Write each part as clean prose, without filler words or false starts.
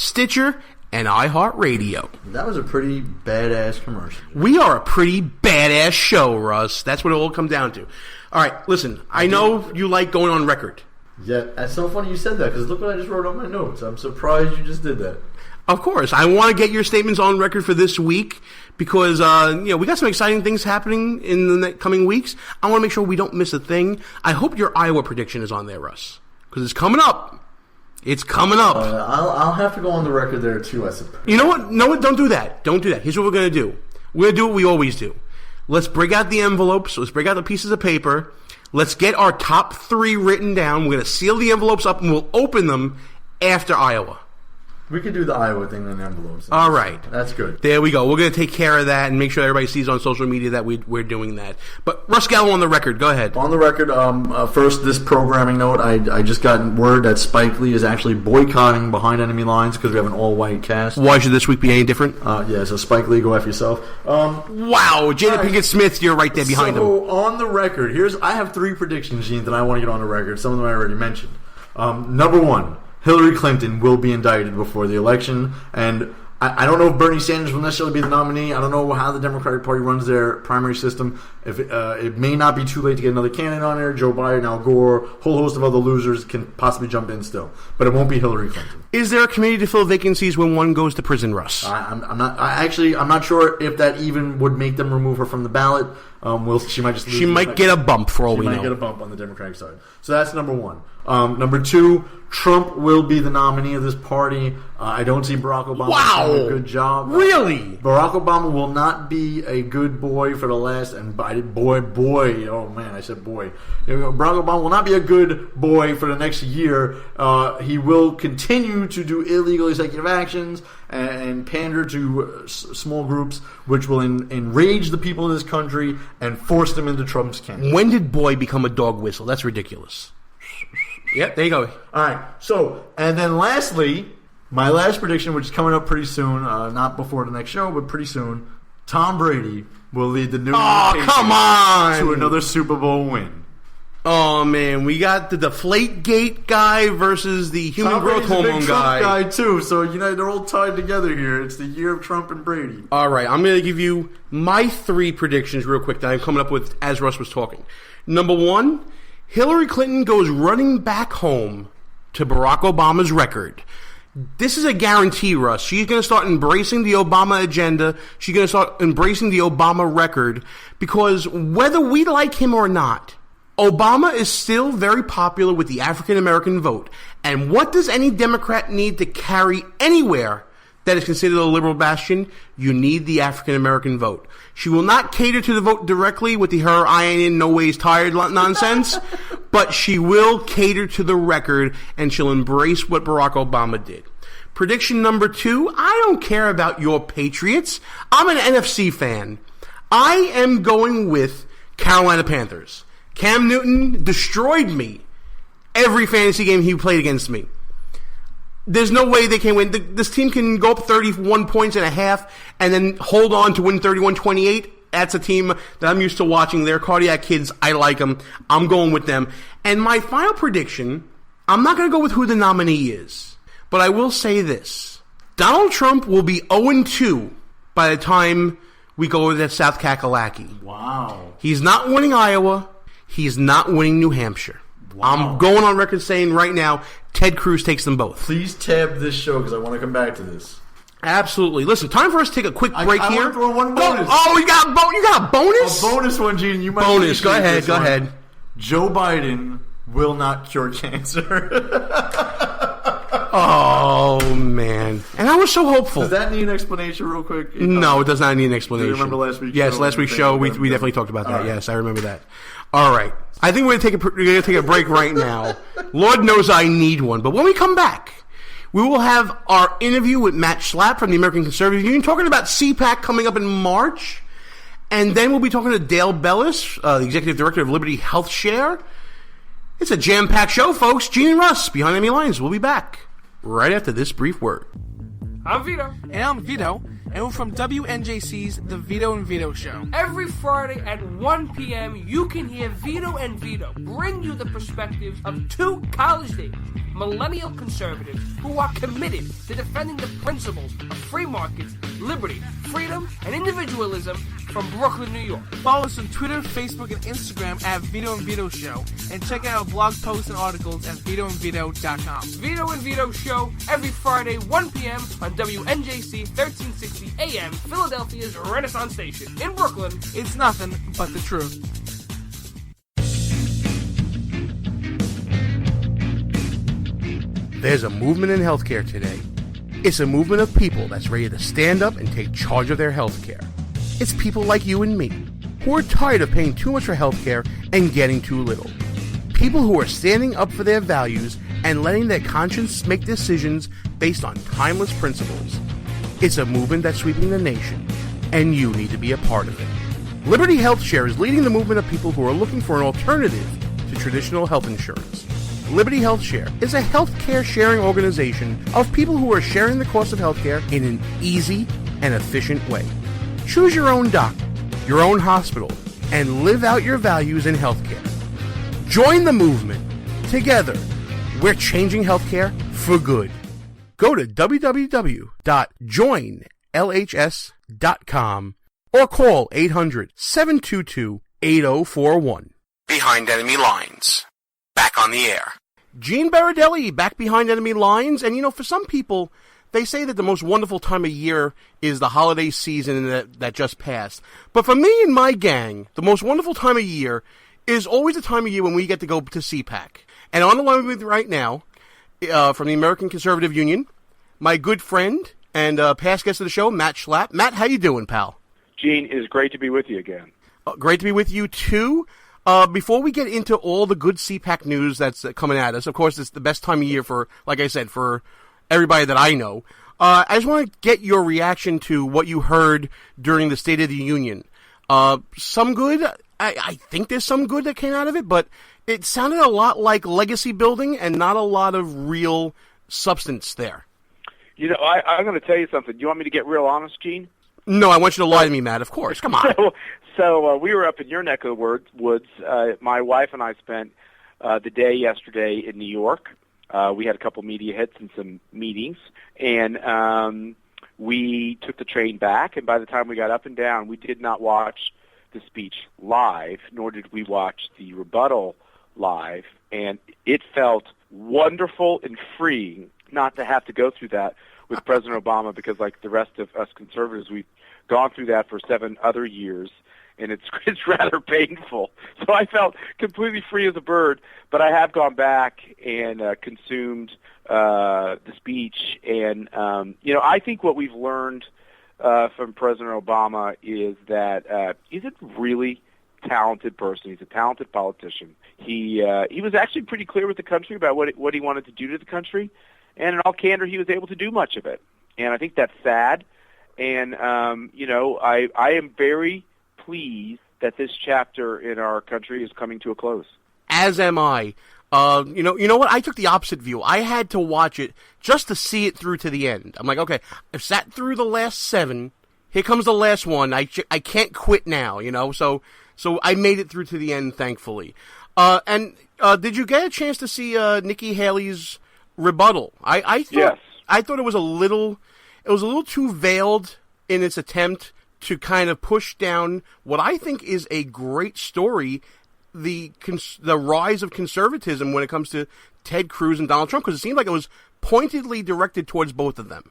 Stitcher, and iHeartRadio. That was a pretty badass commercial. We are a pretty badass show, Russ. That's what it will come down to. All right, listen, I know you like going on record. Yeah, that's so funny you said that, because look what I just wrote on my notes. I'm surprised you just did that. Of course. I want to get your statements on record for this week because, we got some exciting things happening in the coming weeks. I want to make sure we don't miss a thing. I hope your Iowa prediction is on there, Russ, because it's coming up. It's coming up. I'll have to go on the record there, too, I suppose. You know what? No, don't do that. Don't do that. Here's what we're going to do. We're going to do what we always do. Let's break out the envelopes. Let's break out the pieces of paper. Let's get our top 3 written down. We're going to seal the envelopes up, and we'll open them after Iowa. We could do the Iowa thing on envelopes. All right. That's good. There we go. We're going to take care of that and make sure everybody sees on social media that we're doing that. But Russ Gallo on the record. Go ahead. On the record, first, this programming note, I just got word that Spike Lee is actually boycotting Behind Enemy Lines because we have an all-white cast. Why should this week be any different? So Spike Lee, go F yourself. Wow. Jada Pinkett Smith, you're right there behind him. So, on the record, I have 3 predictions, Gene, that I want to get on the record. Some of them I already mentioned. Number 1. Hillary Clinton will be indicted before the election, and I don't know if Bernie Sanders will necessarily be the nominee. I don't know how the Democratic Party runs their primary system. If it may not be too late to get another candidate on there. Joe Biden, Al Gore, a whole host of other losers can possibly jump in still, but it won't be Hillary Clinton. Is there a committee to fill vacancies when one goes to prison, Russ? I'm not sure if that even would make them remove her from the ballot. She might just lose. She might get a bump for all we know. She might get a bump on the Democratic side. So that's number 1. Number 2, Trump will be the nominee of this party. I don't see Barack Obama doing a good job. Really? Barack Obama will not be a good boy for the last, and boy, oh man, I said boy. Barack Obama will not be a good boy for the next year. He will continue to do illegal executive actions and pander to small groups, which will enrage the people of this country and force them into Trump's camp. When did boy become a dog whistle? That's ridiculous. Yep, there you go. All right. So, and then lastly, my last prediction, which is coming up pretty soon, not before the next show, but pretty soon, Tom Brady will lead the New England Patriots to another Super Bowl win. Oh, man. We got the Deflategate guy versus the human growth hormone guy. Trump guy, too. So, they're all tied together here. It's the year of Trump and Brady. All right. I'm going to give you my 3 predictions real quick that I'm coming up with as Russ was talking. Number 1, Hillary Clinton goes running back home to Barack Obama's record. This is a guarantee, Russ. She's going to start embracing the Obama agenda. She's going to start embracing the Obama record because whether we like him or not, Obama is still very popular with the African-American vote. And what does any Democrat need to carry anywhere that is considered a liberal bastion? You need the African-American vote. She will not cater to the vote directly with her I ain't in no ways tired nonsense, but she will cater to the record, and she'll embrace what Barack Obama did. Prediction number 2, I don't care about your Patriots. I'm an NFC fan. I am going with Carolina Panthers. Cam Newton destroyed me every fantasy game he played against me. There's no way they can win. This team can go up 31 points and a half and then hold on to win 31-28. That's a team that I'm used to watching. They're cardiac kids. I like them. I'm going with them. And my final prediction, I'm not going to go with who the nominee is, but I will say this. Donald Trump will be 0-2 by the time we go to South Kakalaki. Wow. He's not winning Iowa. He's not winning New Hampshire. Wow. I'm going on record saying right now, Ted Cruz takes them both. Please tab this show because I want to come back to this. Absolutely. Listen, time for us to take a quick break here. I want to throw one bonus. You got a bonus? A bonus one, Gene. You might bonus. Go ahead. Joe Biden will not cure cancer. Oh, man. And I was so hopeful. Does that need an explanation real quick? No, it does not need an explanation. Do you remember last week's show? Yes, last week's show, we definitely talked about that. Right. Yes, I remember that. All right. I think we're going to take a break right now. Lord knows I need one. But when we come back, we will have our interview with Matt Schlapp from the American Conservative Union, talking about CPAC coming up in March. And then we'll be talking to Dale Bellis, the Executive Director of Liberty Health Share. It's a jam-packed show, folks. Gene and Russ, Behind Enemy Lines. We'll be back right after this brief word. I'm Vito. And I'm Vito. and we're from WNJC's The Vito and Vito Show. Every Friday at 1 p.m., you can hear Vito and Vito bring you the perspectives of two college-age millennial conservatives who are committed to defending the principles of free markets, liberty, freedom, and individualism from Brooklyn, New York. Follow us on Twitter, Facebook, and Instagram at Vito and Vito Show, and check out our blog posts and articles at vitoandvito.com. Vito and Vito Show every Friday, 1 p.m. on WNJC 1360 AM, Philadelphia's Renaissance Station. In Brooklyn, it's nothing but the truth. There's a movement in healthcare today. It's a movement of people that's ready to stand up and take charge of their healthcare. It's people like you and me who are tired of paying too much for healthcare and getting too little. People who are standing up for their values and letting their conscience make decisions based on timeless principles. It's a movement that's sweeping the nation, and you need to be a part of it. Liberty HealthShare is leading the movement of people who are looking for an alternative to traditional health insurance. Liberty HealthShare is a healthcare sharing organization of people who are sharing the cost of healthcare in an easy and efficient way. Choose your own doctor, your own hospital, and live out your values in healthcare. Join the movement. Together, we're changing healthcare for good. Go to www.joinlhs.com or call 800-722-8041. Behind Enemy Lines. Back on the air. Gene Berardelli back behind enemy lines. And, you know, for some people, they say that the most wonderful time of year is the holiday season that just passed. But for me and my gang, the most wonderful time of year is always the time of year when we get to go to CPAC. And on the line with me right now, from the American Conservative Union, my good friend and past guest of the show, Matt Schlapp. Matt, how you doing, pal? Gene, it is great to be with you again. Great to be with you, too. Before we get into all the good CPAC news that's coming at us, of course, it's the best time of year for, like I said, for everybody that I know. I just want to get your reaction to what you heard during the State of the Union. Some good, I think there's some good that came out of it, but it sounded a lot like legacy building and not a lot of real substance there. You know, I'm going to tell you something. Do you want me to get real honest, Gene? No, I want you to lie to me, Matt, of course. Come on. So we were up in your neck of the woods. My wife and I spent the day yesterday in New York. We had a couple media hits and some meetings, and we took the train back, and by the time we got up and down, we did not watch the speech live, nor did we watch the rebuttal live, and it felt wonderful and freeing not to have to go through that with President Obama, because like the rest of us conservatives, we've gone through that for 7 other years, and it's rather painful. So I felt completely free as a bird, but I have gone back and consumed the speech, and you know, I think what we've learned from President Obama is that he's a really talented person. He's a talented politician. He was actually pretty clear with the country about what he wanted to do to the country, and in all candor, he was able to do much of it. And I think that's sad. And you know, I am very pleased that this chapter in our country is coming to a close. As am I. You know what? I took the opposite view. I had to watch it just to see it through to the end. I'm like, okay, I've sat through the last 7. Here comes the last one. I can't quit now, you know. So I made it through to the end, thankfully. And did you get a chance to see Nikki Haley's rebuttal? Yes. I thought it was a little too veiled in its attempt to kind of push down what I think is a great story, the rise of conservatism when it comes to Ted Cruz and Donald Trump, because it seemed like it was pointedly directed towards both of them.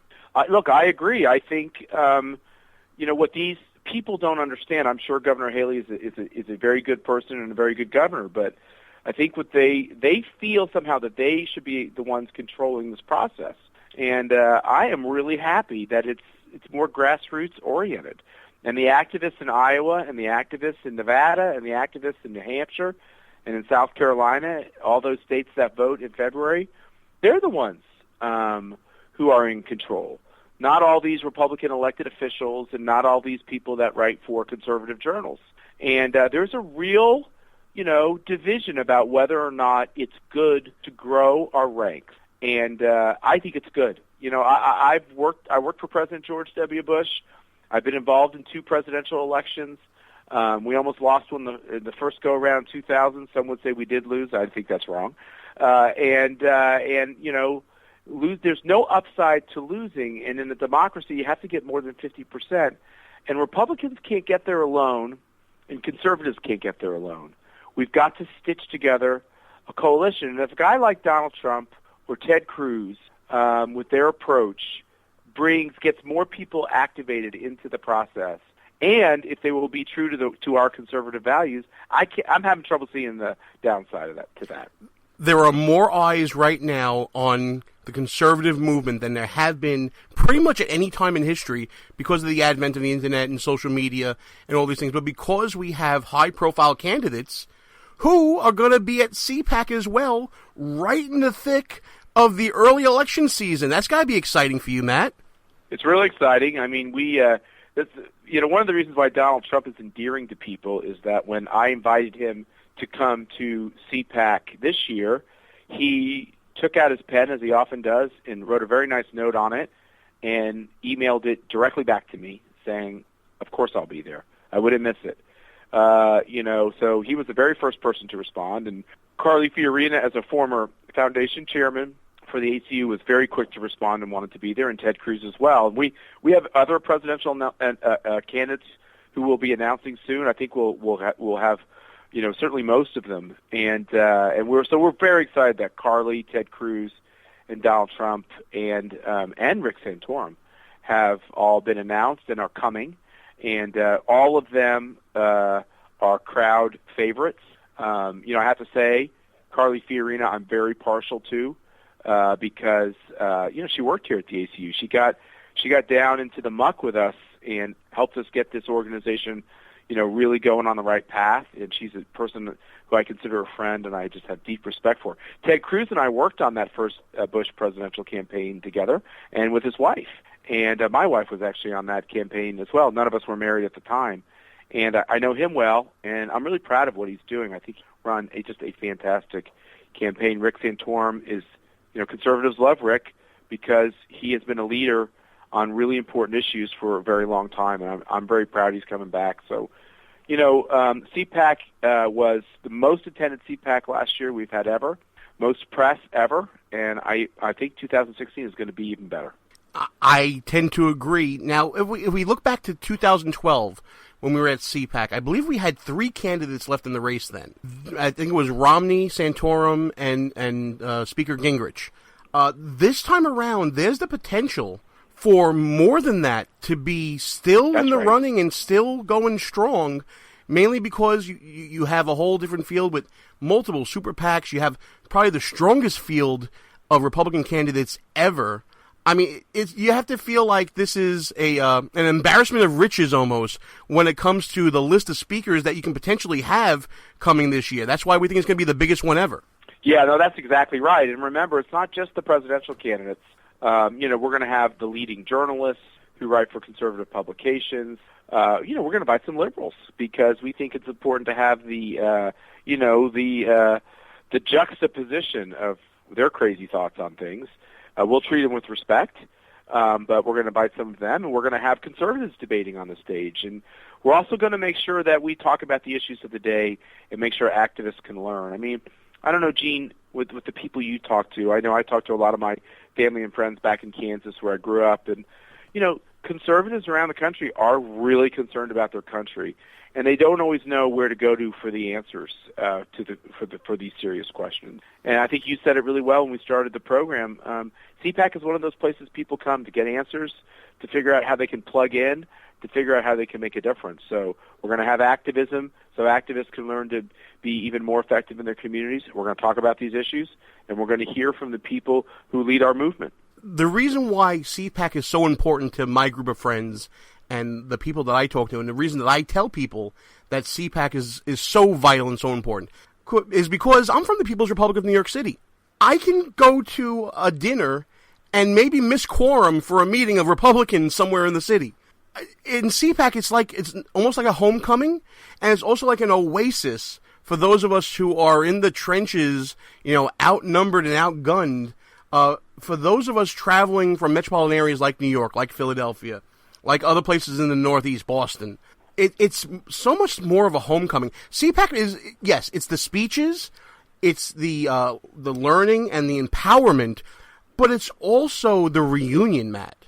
Look, I agree. I think you know what these people don't understand. I'm sure Governor Haley is a very good person and a very good governor, but I think what they feel somehow that they should be the ones controlling this process. And I am really happy that it's more grassroots oriented. And the activists in Iowa and the activists in Nevada and the activists in New Hampshire and in South Carolina, all those states that vote in February, they're the ones who are in control. Not all these Republican elected officials and not all these people that write for conservative journals. And there's a real, you know, division about whether or not it's good to grow our ranks. And I think it's good. I worked for President George W. Bush. I've been involved in 2 presidential elections. We almost lost one in the first go-around, 2000. Some would say we did lose. I think that's wrong. And there's no upside to losing. And in a democracy, you have to get more than 50%. And Republicans can't get there alone, and conservatives can't get there alone. We've got to stitch together a coalition. And if a guy like Donald Trump or Ted Cruz, with their approach, gets more people activated into the process, and if they will be true to our conservative values, I'm having trouble seeing the downside of that. There are more eyes right now on the conservative movement than there have been pretty much at any time in history because of the advent of the internet and social media and all these things. But because we have high-profile candidates who are going to be at CPAC as well, right in the thick of the early election season. That's got to be exciting for you, Matt. It's really exciting. I mean, one of the reasons why Donald Trump is endearing to people is that when I invited him to come to CPAC this year, he took out his pen, as he often does, and wrote a very nice note on it and emailed it directly back to me saying, of course I'll be there. I wouldn't miss it. So he was the very first person to respond. And Carly Fiorina, as a former foundation chairman for the ACU, was very quick to respond and wanted to be there, and Ted Cruz as well. And we have other presidential candidates who will be announcing soon. I think we'll have certainly most of them, and we're very excited that Carly, Ted Cruz, and Donald Trump and Rick Santorum have all been announced and are coming, and all of them are crowd favorites. I have to say, Carly Fiorina, I'm very partial to because she worked here at the ACU. She got down into the muck with us and helped us get this organization really going on the right path, and she's a person who I consider a friend and I just have deep respect for. Ted Cruz and I worked on that first Bush presidential campaign together, and with his wife. And my wife was actually on that campaign as well. None of us were married at the time. And I know him well, and I'm really proud of what he's doing. I think he's run just a fantastic campaign. Rick Santorum is, conservatives love Rick because he has been a leader on really important issues for a very long time, and I'm very proud he's coming back. So, CPAC was the most attended CPAC last year we've had ever, most press ever, and I think 2016 is going to be even better. I tend to agree. Now, if we look back to 2012, when we were at CPAC, I believe we had 3 candidates left in the race then. I think it was Romney, Santorum, and Speaker Gingrich. This time around, there's the potential for more than that to be still in the running and still going strong, mainly because you have a whole different field with multiple super PACs. You have probably the strongest field of Republican candidates ever. I mean, you have to feel like this is an embarrassment of riches almost when it comes to the list of speakers that you can potentially have coming this year. That's why we think it's going to be the biggest one ever. Yeah, no, that's exactly right. And remember, it's not just the presidential candidates. We're going to have the leading journalists who write for conservative publications. We're going to invite some liberals because we think it's important to have the juxtaposition of their crazy thoughts on things. We'll treat them with respect, but we're going to invite some of them, and we're going to have conservatives debating on the stage. And we're also going to make sure that we talk about the issues of the day and make sure activists can learn. I mean, I don't know, Gene, with the people you talk to. I know I talk to a lot of my family and friends back in Kansas where I grew up, and conservatives around the country are really concerned about their country, and they don't always know where to go to for the answers for these serious questions. And I think you said it really well when we started the program. CPAC is one of those places people come to get answers, to figure out how they can plug in, to figure out how they can make a difference. So we're going to have activism so activists can learn to be even more effective in their communities. We're going to talk about these issues, and we're going to hear from the people who lead our movement. The reason why CPAC is so important to my group of friends and the people that I talk to, and the reason that I tell people that CPAC is so vital and so important, is because I'm from the People's Republic of New York City. I can go to a dinner and maybe miss quorum for a meeting of Republicans somewhere in the city. In CPAC, it's almost like a homecoming, and it's also like an oasis for those of us who are in the trenches, outnumbered and outgunned. For those of us traveling from metropolitan areas like New York, like Philadelphia, like other places in the Northeast, Boston, it's so much more of a homecoming. CPAC is, yes, it's the speeches, it's the learning and the empowerment, but it's also the reunion, Matt.